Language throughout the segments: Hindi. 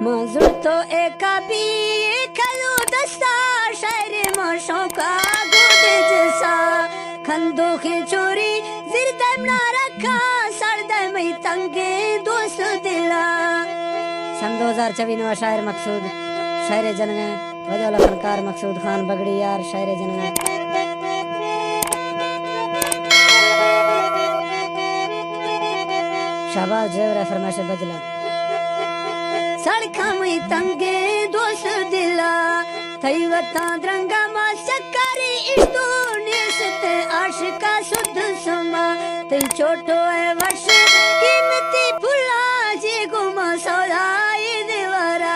मंजूर तो एक भी खलू दस्ता शहर मोशों का गुद जैसा खंदो के चोरी जिरदम ना रखा सरदम ही तंगे दोस्त दिला। सन 2024 नवा शायर मकसूद शायर जनगा वजह फनकार मकसूद खान बगड़ी यार शायर जनगा। शाबाश जेवर फरमाइश बजला सड़का में तंगे दोस्त दिला थई वता द्रंगा मा सकरी इस्तो निसते आशिका सुध समा ते छोटो है वर्ष कीमती फुला जे गुमा सौदाई दीवारा।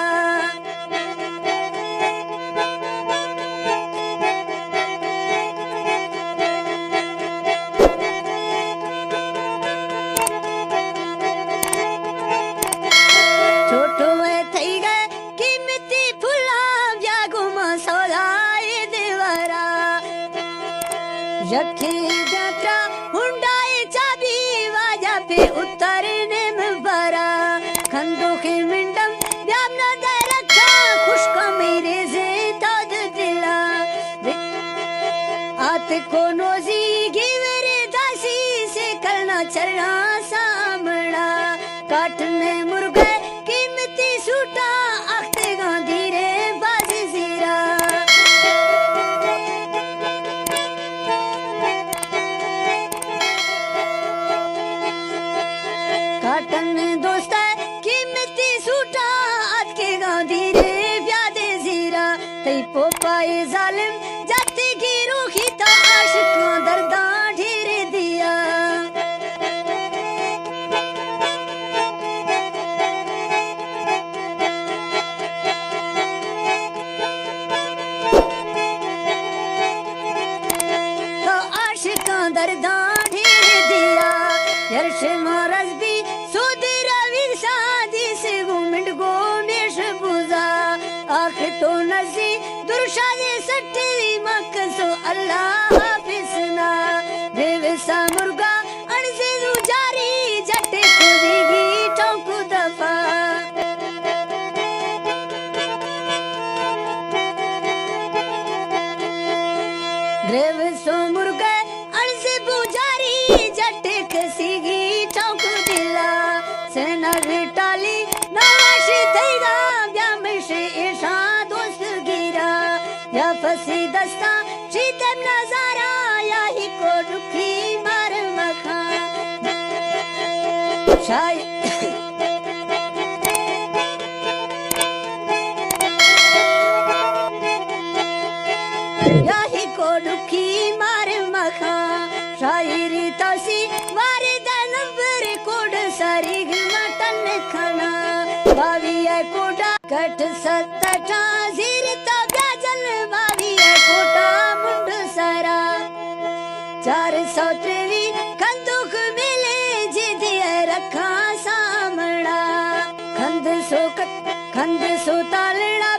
यखे यात्रा हुंडाई चाबी वाजा पे उतरने में बरा खंदो के मिंडम व्याम न दे रखा खुशका मेरे से ताज दिला आते को नोजी गिवरे दासी से करना चलना सामना काटने मुर्गे कीमती सूटा अख्ते गांधी रे बाजी जीरा। काटन दोस्त कीमती सूटा आज के गांधी रे प्यादे जीरा तई पोपाए जालिम जाति की रूखी ता आशिक दर्दा ढेरे दिया। तो आशिक दर्दा ढेरे दिया यर्श मरज भी तो नजी दुर्शादे सट्टी मकसो अल्लाह हाफिजना बेवसा मुर्गा अणसे जारी जटे खुदगी टोंकु दफा। बेवसो मुर्गा अणसे बुजारी जटे खसीगी टोंकु दिला सेना रिटाली नवाशी थईगा ब्यामशे ईशा या फसी दस्ता शीतम नजारा या ही को दुखी मार मखा या ही को दुखी मार मखा शायरी तसी वारे दनवर कोड सारी मटन खाना बावी है कोडा कट सत्ता जीर कोटा मुंड सारा 423 खंदुक मिले जिदिए रखा सामना खंद सो तालना